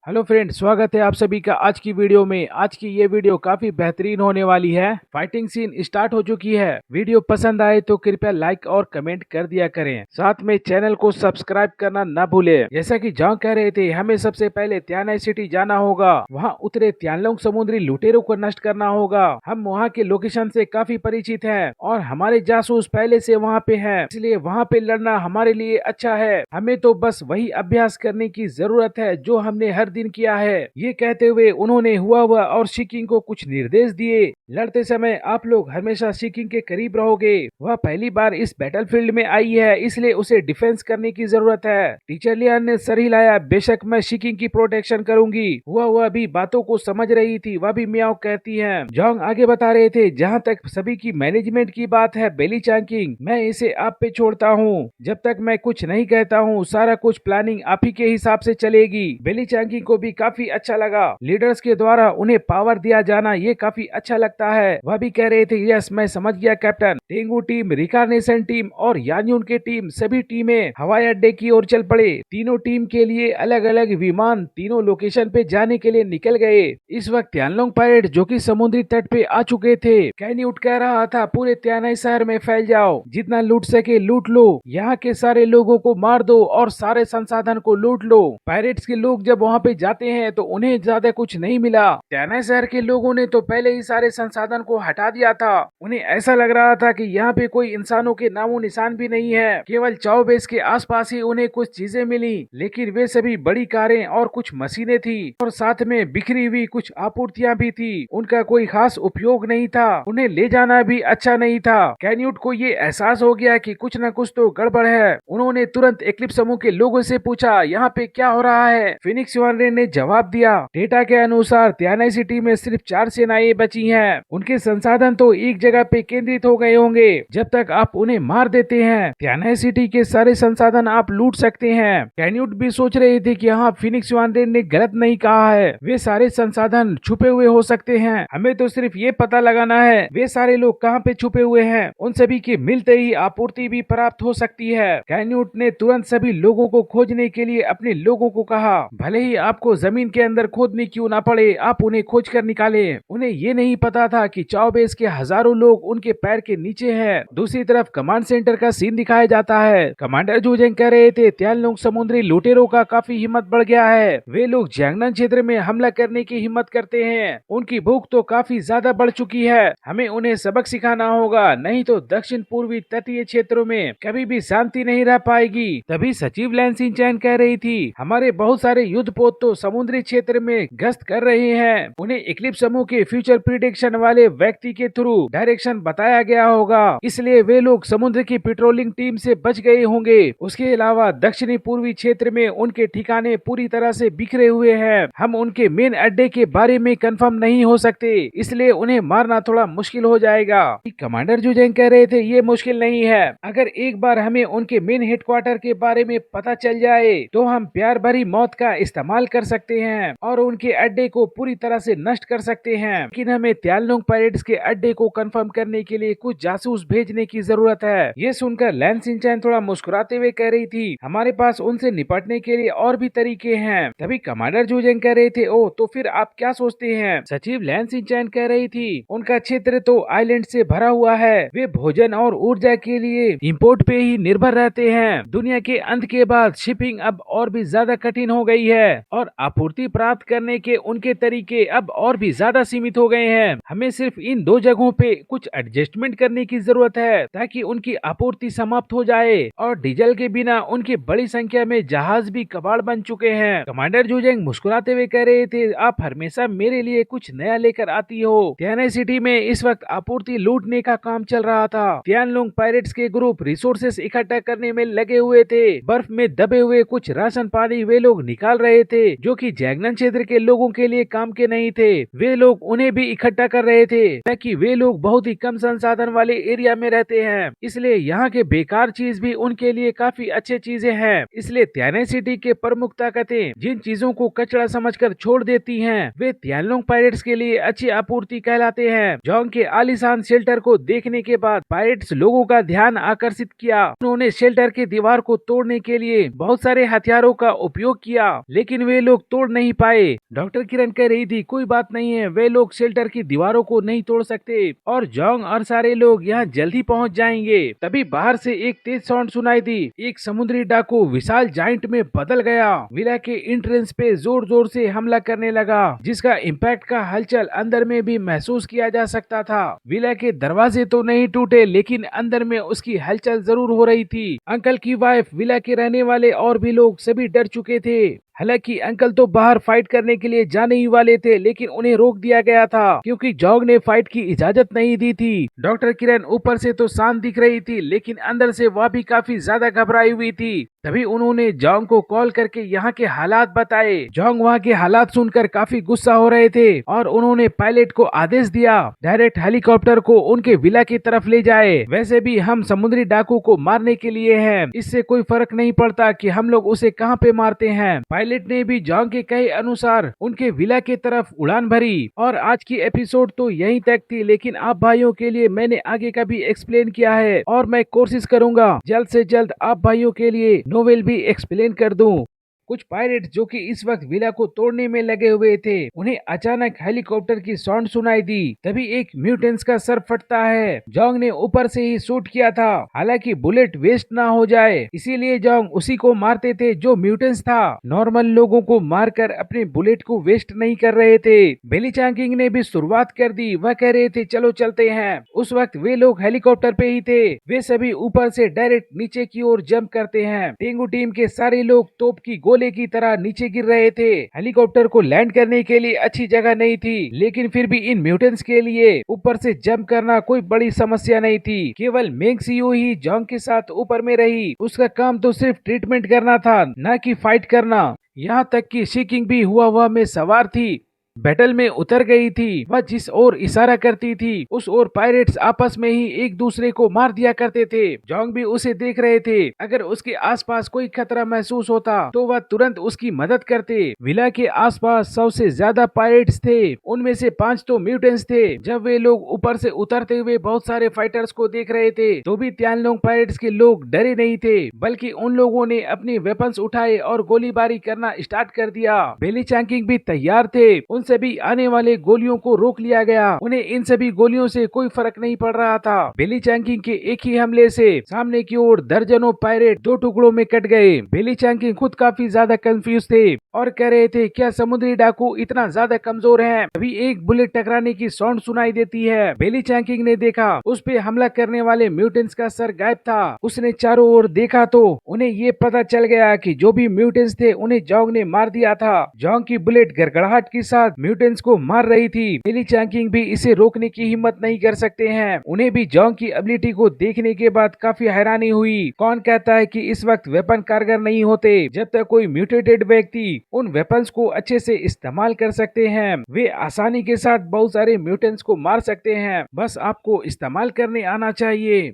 Hello friend, स्वागत है आप सभी का आज की वीडियो में। आज की ये वीडियो काफी बेहतरीन होने वाली है। फाइटिंग सीन स्टार्ट हो चुकी है। वीडियो पसंद आए तो कृपया लाइक और कमेंट कर दिया करें। साथ में चैनल को सब्सक्राइब करना न भूलें। जैसा कि जॉन्ग कह रहे थे, हमें सबसे पहले त्यानाई सिटी जाना होगा। वहाँ उतरे तियानलोंग समुद्री लुटेरों को नष्ट करना होगा। हम वहाँ के लोकेशन से काफी परिचित हैं और हमारे जासूस पहले से वहाँ पे हैं, इसलिए वहाँ पे लड़ना हमारे लिए अच्छा है। हमें तो बस वही अभ्यास करने की जरूरत है जो हमने हर दिन किया है। ये कहते हुए उन्होंने हुआ और शिकिंग को कुछ निर्देश दिए। लड़ते समय आप लोग हमेशा शिकिंग के करीब रहोगे। वह पहली बार इस बैटलफील्ड में आई है, इसलिए उसे डिफेंस करने की जरूरत है। टीचर लियान ने सर हिलाया। बेशक मैं शिकिंग की प्रोटेक्शन करूंगी। वह भी बातों को समझ रही थी। वह भी म्याओ कहती है। जॉन्ग आगे बता रहे थे, जहाँ तक सभी की मैनेजमेंट की बात है बेली चांकिंग, मैं इसे आप पे छोड़ता हूँ। जब तक मैं कुछ नहीं कहता हूँ, सारा कुछ प्लानिंग आप ही के हिसाब से चलेगी। बेली चांकिंग को भी काफी अच्छा लगा। लीडर्स के द्वारा उन्हें पावर दिया जाना ये काफी अच्छा लगता है। वह भी कह रहे थे, यस मैं समझ गया captain. Tengu team, reincarnation team और यान्यून के टीम सभी टीमें हवाई अड्डे की ओर चल पड़े। तीनों टीम के लिए अलग अलग विमान तीनों लोकेशन पे जाने के लिए निकल गए। इस वक्त तियानलोंग पायरेट जो कि समुद्री तट पे आ चुके थे, कैन्यूट कह रहा था पूरे त्यानाई शहर में फैल जाओ, जितना लूट सके लूट लो, यहाँ के सारे लोगों को मार दो और सारे संसाधन को लूट लो। पायरेट्स के लोग जब वहाँ पे जाते हैं तो उन्हें ज्यादा कुछ नहीं मिला। त्यानाई शहर के लोगों ने तो पहले ही सारे संसाधन को हटा दिया था। उन्हें ऐसा लग रहा था कि यहाँ पे कोई इंसानों के नामो निशान भी नहीं है। केवल चाओ बेस के आसपास ही उन्हें कुछ चीजें मिली, लेकिन वे सभी बड़ी कारें और कुछ मशीनें थी और साथ में बिखरी हुई कुछ आपूर्तियां भी थी। उनका कोई खास उपयोग नहीं था। उन्हें ले जाना भी अच्छा नहीं था। कैन्यूट को ये एहसास हो गया कि कुछ न कुछ तो गड़बड़ है। उन्होंने तुरंत एक्लिप्स समूह के लोगों से पूछा, यहाँ पे क्या हो रहा है? फिनिक्स वानरे ने जवाब दिया, डेटा के अनुसार त्यानाई सिटी में सिर्फ 4 सेनाएं बची हैं। उनके संसाधन तो एक जगह पे केंद्रित हो गए होंगे। जब तक आप उन्हें मार देते हैं, त्यानाई सिटी के सारे संसाधन आप लूट सकते हैं। कैन्यूट भी सोच रहे थे कि हाँ, फिनिक्स वानरे ने गलत नहीं कहा है। वे सारे संसाधन छुपे हुए हो सकते हैं। हमें तो सिर्फ ये पता लगाना है वे सारे लोग कहाँ पे छुपे हुए हैं। उन सभी के मिलते ही आपूर्ति भी प्राप्त हो सकती है। कैन्यूट ने तुरंत सभी लोगों को खोजने के लिए अपने लोगों को कहा, भले ही आपको जमीन के अंदर खोदनी क्यों ना पड़े, आप उन्हें खोज कर निकाले। उन्हें ये नहीं पता था कि चाओ बेस के हजारों लोग उनके पैर के नीचे हैं। दूसरी तरफ कमांड सेंटर का सीन दिखाया जाता है। कमांडर जूजेंग कह रहे थे, तियानलोंग समुद्री लुटेरों का काफी हिम्मत बढ़ गया है। वे लोग जियांगनान क्षेत्र में हमला करने की हिम्मत करते हैं। उनकी भूख तो काफी ज्यादा बढ़ चुकी है। हमें उन्हें सबक सिखाना होगा, नहीं तो दक्षिण पूर्वी तटीय क्षेत्रों में कभी भी शांति नहीं रह पाएगी। तभी सचिव लैन सिंचैन कह रही थी, हमारे बहुत सारे युद्धपोत तो समुद्री क्षेत्र में गश्त कर रहे हैं। उन्हें इक्लिप्स समूह के फ्यूचर प्रिडिक्शन वाले व्यक्ति के थ्रू डायरेक्शन बताया गया होगा, इसलिए वे लोग समुद्र की पेट्रोलिंग टीम से बच गए होंगे। उसके अलावा दक्षिणी पूर्वी क्षेत्र में उनके ठिकाने पूरी तरह से बिखरे हुए हैं। हम उनके मेन अड्डे के बारे में कंफर्म नहीं हो सकते, इसलिए उन्हें मारना थोड़ा मुश्किल हो जाएगा। कमांडर जूजेंग कह रहे थे, ये मुश्किल नहीं है। अगर एक बार हमें उनके मेन हेडक्वार्टर के बारे में पता चल जाए तो हम प्यार भरी मौत का इस्तेमाल कर सकते हैं और उनके अड्डे को पूरी तरह से नष्ट कर सकते हैं। लेकिन हमें तियानलोंग पायरेट्स के अड्डे को कंफर्म करने के लिए कुछ जासूस भेजने की जरूरत है। ये सुनकर लैन सिंचैन थोड़ा मुस्कुराते हुए कह रही थी, हमारे पास उनसे निपटने के लिए और भी तरीके हैं। तभी कमांडर जूजेंग कह रहे थे, ओह तो फिर आप क्या सोचते हैं? सचिव लैन सिंचैन कह रही थी, उनका क्षेत्र तो आइलैंड से भरा हुआ है। वे भोजन और ऊर्जा के लिए इंपोर्ट पे ही निर्भर रहते हैं। दुनिया के अंत के बाद शिपिंग अब और भी ज्यादा कठिन हो गई है और आपूर्ति प्राप्त करने के उनके तरीके अब और भी ज्यादा सीमित हो गए हैं। हमें सिर्फ इन 2 जगहों पे कुछ एडजस्टमेंट करने की जरूरत है ताकि उनकी आपूर्ति समाप्त हो जाए और डीजल के बिना उनकी बड़ी संख्या में जहाज भी कबाड़ बन चुके हैं। कमांडर जूजेंग मुस्कुराते हुए कह रहे थे, आप हमेशा मेरे लिए कुछ नया लेकर आती हो। त्यानाई सिटी में इस वक्त आपूर्ति लूटने का काम चल रहा था। तियानलोंग पायरेट्स के ग्रुप रिसोर्सेस इकट्ठा करने में लगे हुए थे। बर्फ में दबे हुए कुछ राशन पानी वे लोग निकाल रहे थे जो कि जियांगनान क्षेत्र के लोगों के लिए काम के नहीं थे। वे लोग उन्हें भी इकट्ठा कर रहे थे ताकि वे लोग बहुत ही कम संसाधन वाले एरिया में रहते हैं, इसलिए यहाँ के बेकार चीज भी उनके लिए काफी अच्छे चीजें हैं। इसलिए त्यानाई सिटी के प्रमुख ताकतें जिन चीजों को कचरा समझकर छोड़ देती हैं, वे तियानलोंग पायरेट्स के लिए अच्छी आपूर्ति कहलाते हैं। जॉन्ग के आलीशान शेल्टर को देखने के बाद पायरेट्स लोगों का ध्यान आकर्षित किया। उन्होंने शेल्टर के दीवार को तोड़ने के लिए बहुत सारे हथियारों का उपयोग किया, लेकिन वे लोग तोड़ नहीं पाए। डॉक्टर किरण कह रही थी कोई बात नहीं है, वे लोग शेल्टर की दीवारों को नहीं तोड़ सकते और जोंग और सारे लोग यहाँ जल्दी पहुँच जाएंगे। तभी बाहर से एक तेज साउंड सुनाई दी। एक समुद्री डाकू विशाल जाइंट में बदल गया। विला के एंट्रेंस पे जोर जोर से हमला करने लगा, जिसका इम्पैक्ट का हलचल अंदर में भी महसूस किया जा सकता था। विला के दरवाजे तो नहीं टूटे, लेकिन अंदर में उसकी हलचल जरूर हो रही थी। अंकल की वाइफ, विला के रहने वाले और भी लोग सभी डर चुके थे। हालांकि अंकल तो बाहर फाइट करने के लिए जाने ही वाले थे, लेकिन उन्हें रोक दिया गया था क्योंकि जोंग ने फाइट की इजाजत नहीं दी थी। डॉक्टर किरण ऊपर से तो शांत दिख रही थी, लेकिन अंदर से वह भी काफी ज्यादा घबराई हुई थी। तभी उन्होंने जोंग को कॉल करके यहाँ के हालात बताए। जोंग वहाँ के हालात सुनकर काफी गुस्सा हो रहे थे और उन्होंने पायलट को आदेश दिया डायरेक्ट हेलीकॉप्टर को उनके विला की तरफ ले जाए। वैसे भी हम समुद्री डाकू को मारने के लिए हैं, इससे कोई फर्क नहीं पड़ता कि हम लोग उसे कहाँ पे मारते हैं। पायलट ने भी जोंग के कहे अनुसार उनके विला की तरफ उड़ान भरी। और आज की एपिसोड तो यहीं तक थी, लेकिन आप भाइयों के लिए मैंने आगे का भी एक्सप्लेन किया है और मैं कोशिश करूंगा जल्द से जल्द आप भाइयों के लिए नोवेल भी एक्सप्लेन कर दूं। कुछ पायलट जो कि इस वक्त विला को तोड़ने में लगे हुए थे, उन्हें अचानक हेलीकॉप्टर की साउंड सुनाई दी। तभी एक म्यूटेंट्स का सर फटता है। जोंग ने ऊपर से ही शूट किया था, हालांकि बुलेट वेस्ट ना हो जाए, इसीलिए जोंग उसी को मारते थे जो म्यूटेंट्स था। नॉर्मल लोगों को मारकर अपने बुलेट को वेस्ट नहीं कर रहे थे। बेली चांगिंग ने भी शुरुआत कर दी, वह कह रहे थे चलो चलते हैं। उस वक्त वे लोग हेलीकॉप्टर पे ही थे। वे सभी ऊपर से डायरेक्ट नीचे की ओर जंप करते हैं। टेंगू टीम के सारे लोग तोप की गोली की तरह नीचे गिर रहे थे। हेलीकॉप्टर को लैंड करने के लिए अच्छी जगह नहीं थी, लेकिन फिर भी इन म्यूटेंट्स के लिए ऊपर से जंप करना कोई बड़ी समस्या नहीं थी। केवल मेंग सियो ही जोंग के साथ ऊपर में रही। उसका काम तो सिर्फ ट्रीटमेंट करना था, न कि फाइट करना। यहाँ तक कि शिकिंग भी हुआ में सवार थी, बैटल में उतर गई थी। वह जिस ओर इशारा करती थी उस ओर पायरेट्स आपस में ही एक दूसरे को मार दिया करते थे। जोंग भी उसे देख रहे थे। अगर उसके आसपास कोई खतरा महसूस होता तो वह तुरंत उसकी मदद करते। विला के आसपास 100 से ज्यादा पायरेट्स थे, उनमें से 5 तो म्यूटेंट्स थे। जब वे लोग ऊपर से उतरते हुए बहुत सारे फाइटर्स को देख रहे थे, तो भी तियानलोंग पायरेट्स के लोग डरे नहीं थे, बल्कि उन लोगों ने अपने वेपन्स उठाए और गोलीबारी करना स्टार्ट कर दिया। बेली चांगिंग भी तैयार थे। उन सभी आने वाले गोलियों को रोक लिया गया। उन्हें इन सभी गोलियों से कोई फर्क नहीं पड़ रहा था। बेली चांगिंग के एक ही हमले से सामने की ओर दर्जनों पायरेट 2 टुकड़ों में कट गए। बेली चांगिंग खुद काफी ज्यादा कंफ्यूज थे और कह रहे थे क्या समुद्री डाकू इतना ज्यादा कमजोर हैं? तभी एक बुलेट टकराने की साउंड सुनाई देती है। बेली चांगिंग ने देखा उस पे हमला करने वाले म्यूटेंट्स का सर गायब था। उसने चारों ओर देखा तो उन्हें ये पता चल गया कि जो भी म्यूटेंट्स थे उन्हें जोंग ने मार दिया था। जोंग की बुलेट गड़गड़ाहट के साथ म्यूटेंट्स को मार रही थी। बेली चांगिंग भी इसे रोकने की हिम्मत नहीं कर सकते हैं। उन्हें भी जोंग की एबिलिटी को देखने के बाद काफी हैरानी हुई। कौन कहता है कि इस वक्त वेपन कारगर नहीं होते? जब तक कोई म्यूटेटेड व्यक्ति उन वेपन्स को अच्छे से इस्तेमाल कर सकते हैं, वे आसानी के साथ बहुत सारे म्यूटेंट्स को मार सकते हैं। बस आपको इस्तेमाल करने आना चाहिए।